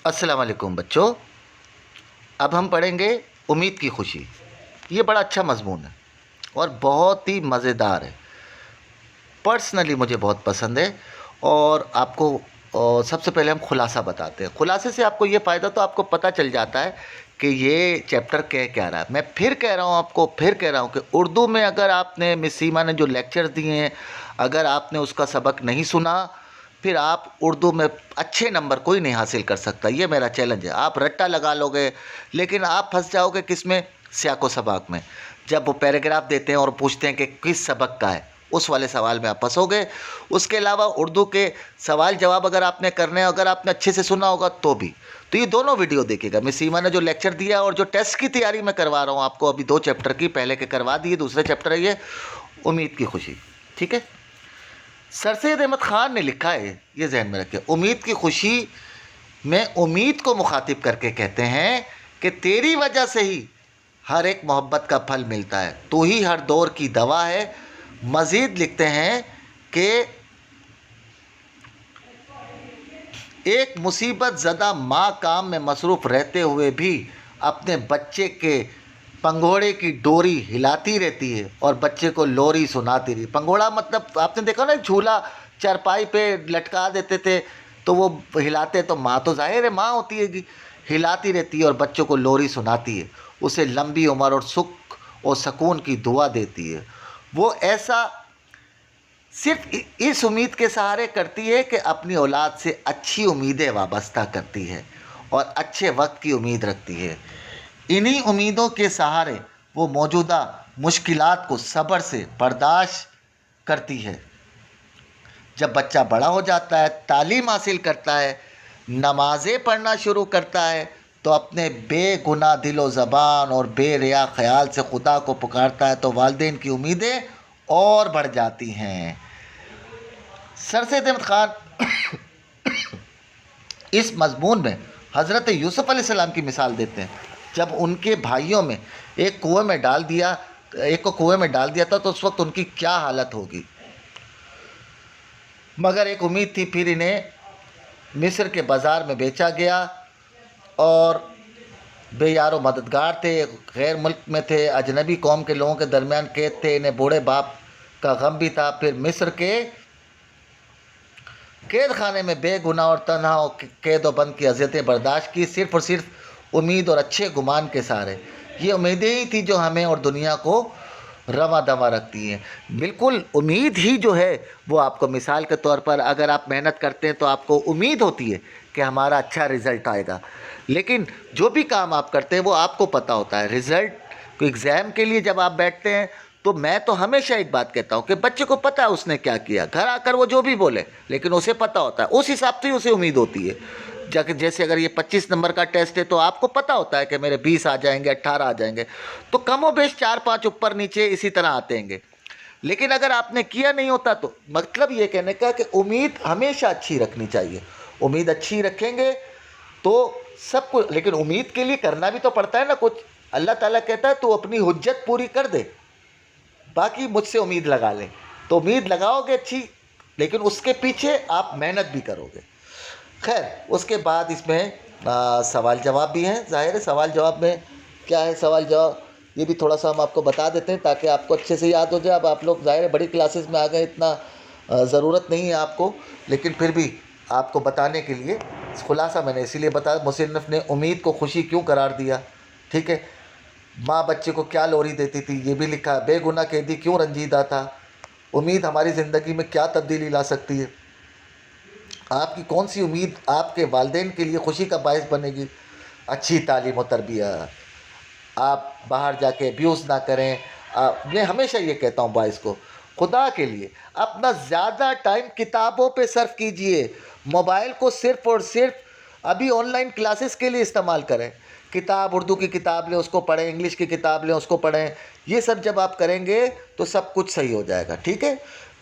अस्सलाम वालेकुम बच्चों। अब हम पढ़ेंगे उम्मीद की खुशी। ये बड़ा अच्छा मज़मून है और बहुत ही मज़ेदार है। पर्सनली मुझे बहुत पसंद है। और आपको सबसे पहले हम खुलासा बताते हैं। खुलासे से आपको ये फ़ायदा तो आपको पता चल जाता है कि ये चैप्टर कह क्या रहा है। मैं फिर कह रहा हूँ, आपको फिर कह रहा हूँ कि उर्दू में अगर आपने मिस सीमा ने जो लेक्चर दिए हैं, अगर आपने उसका सबक नहीं सुना, फिर आप उर्दू में अच्छे नंबर कोई नहीं हासिल कर सकता। ये मेरा चैलेंज है। आप रट्टा लगा लोगे लेकिन आप फंस जाओगे किस में? सियाको सबक में। जब वो पैराग्राफ देते हैं और पूछते हैं कि किस सबक का है, उस वाले सवाल में आप फंसोगे। उसके अलावा उर्दू के सवाल जवाब अगर आपने करने हैं, अगर आपने अच्छे से सुना होगा तो भी। तो ये दोनों वीडियो देखिएगा। मिस सीमा ने जो लेक्चर दिया और जो टेस्ट की तैयारी मैं करवा रहा हूँ आपको, अभी 2 चैप्टर की, पहले के करवा दिए, दूसरे चैप्टर है ये उम्मीद की खुशी। ठीक है। सर सैयद अहमद ख़ान ने लिखा है, ये जहन में रखें, उम्मीद की खुशी में उम्मीद को मुखातिब करके कहते हैं कि तेरी वजह से ही हर एक मोहब्बत का फल मिलता है, तू ही हर दौर की दवा है। मज़ीद लिखते हैं कि एक मुसीबत ज़दा माँ काम में मसरूफ़ रहते हुए भी अपने बच्चे के पंघोड़े की डोरी हिलाती रहती है और बच्चे को लोरी सुनाती रही। पंघोड़ा मतलब आपने देखा ना, झूला चारपाई पे लटका देते थे तो वो हिलाते, तो माँ तो ज़ाहिर है माँ होती है कि हिलाती रहती है और बच्चों को लोरी सुनाती है, उसे लंबी उम्र और सुख और सुकून की दुआ देती है। वो ऐसा सिर्फ इस उम्मीद के सहारे करती है कि अपनी औलाद से अच्छी उम्मीदें वाबस्ता करती है और अच्छे वक्त की उम्मीद रखती है। इन्हीं उम्मीदों के सहारे वो मौजूदा मुश्किलात को सब्र से बर्दाश्त करती है। जब बच्चा बड़ा हो जाता है, तालीम हासिल करता है, नमाज़ें पढ़ना शुरू करता है, तो अपने बेगुनाह दिलो ज़बान और बेरिया ख़याल से खुदा को पुकारता है, तो वालिदैन की उम्मीदें और बढ़ जाती हैं। सर सैयद अहमद ख़ान इस मज़मून में हज़रत यूसुफ़ अलैहिस्सलाम की मिसाल देते हैं। जब उनके भाइयों में एक को कुएं में डाल दिया था तो उस वक्त उनकी क्या हालत होगी। मगर एक उम्मीद थी। फिर इन्हें मिस्र के बाज़ार में बेचा गया और बेयारो मददगार थे, गैर मुल्क में थे, अजनबी कौम के लोगों के दरमियान कैद थे। इन्हें बूढ़े बाप का गम भी था। फिर मिस्र के कैद खाने में बेगुनाह और तन्हा कैद व बंद की अज़ियतें बर्दाश्त की, सिर्फ़ और सिर्फ उम्मीद और अच्छे गुमान के सहारे। ये उम्मीदें ही थी जो हमें और दुनिया को रवा दवा रखती हैं। बिल्कुल उम्मीद ही जो है वो आपको, मिसाल के तौर पर अगर आप मेहनत करते हैं तो आपको उम्मीद होती है कि हमारा अच्छा रिज़ल्ट आएगा, लेकिन जो भी काम आप करते हैं वो आपको पता होता है। रिज़ल्ट को एग्ज़ाम के लिए जब आप बैठते हैं तो मैं तो हमेशा एक बात कहता हूँ कि बच्चे को पता है उसने क्या किया, घर आकर वो जो भी बोले लेकिन उसे पता होता है, उस हिसाब से ही उसे उम्मीद होती है। जैसे अगर ये 25 नंबर का टेस्ट है तो आपको पता होता है कि मेरे 20 आ जाएंगे, 18 आ जाएंगे, तो कमो बेश 4-5 ऊपर नीचे इसी तरह आते हैं। लेकिन अगर आपने किया नहीं होता तो मतलब ये कहने का कि उम्मीद हमेशा अच्छी रखनी चाहिए। उम्मीद अच्छी रखेंगे तो सब कुछ, लेकिन उम्मीद के लिए करना भी तो पड़ता है ना कुछ। अल्लाह ताला कहता है तू अपनी हुज्जत पूरी कर दे, बाकी मुझसे उम्मीद लगा लें। तो उम्मीद लगाओगे अच्छी, लेकिन उसके पीछे आप मेहनत भी करोगे। खैर, उसके बाद इसमें सवाल जवाब भी हैं। ज़ाहिर है सवाल जवाब में क्या है, सवाल जवाब ये भी थोड़ा सा हम आपको बता देते हैं ताकि आपको अच्छे से याद हो जाए। अब आप लोग ज़ाहिर है बड़ी क्लासेस में आ गए, इतना ज़रूरत नहीं है आपको, लेकिन फिर भी आपको बताने के लिए खुलासा मैंने इसीलिए बताया। मुसन्निफ़ ने उम्मीद को खुशी क्यों करार दिया, ठीक है। माँ बच्चे को क्या लोरी देती थी ये भी लिखा। बेगुनाह कैदी क्यों रंजीदा था। उम्मीद हमारी ज़िंदगी में क्या तब्दीली ला सकती है। आपकी कौन सी उम्मीद आपके वालिदैन के लिए खुशी का बायस बनेगी। अच्छी तालीम और तरबियत, आप बाहर जाके अब्यूज़ ना करें। मैं हमेशा ये कहता हूँ बायस को, खुदा के लिए अपना ज़्यादा टाइम किताबों पे सर्व कीजिए। मोबाइल को सिर्फ़ और सिर्फ अभी ऑनलाइन क्लासेस के लिए इस्तेमाल करें। किताब, उर्दू की किताब लें उसको पढ़ें, इंग्लिश की किताब लें उसको पढ़ें। ये सब जब आप करेंगे तो सब कुछ सही हो जाएगा, ठीक है।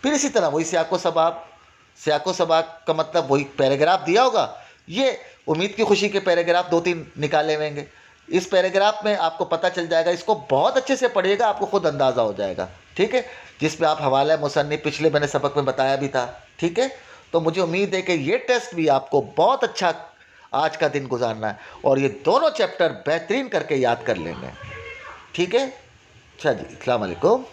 फिर इसी तरह वही सियाको सबाक का मतलब वही पैराग्राफ दिया होगा। ये उम्मीद की खुशी के पैराग्राफ 2-3 निकाले हुएंगे। इस पैराग्राफ में आपको पता चल जाएगा, इसको बहुत अच्छे से पढ़िएगा, आपको खुद अंदाज़ा हो जाएगा, ठीक है। जिसमें आप हवाला मुसन्निफ़ पिछले मैंने सबक में बताया भी था, ठीक है। तो मुझे उम्मीद है कि ये टेस्ट भी आपको बहुत अच्छा آج کا دن گزارنا ہے، اور یہ دونوں چیپٹر بہترین کر کے یاد کر لینے. ٹھیک ہے؟ اچھا جی، السلام علیکم.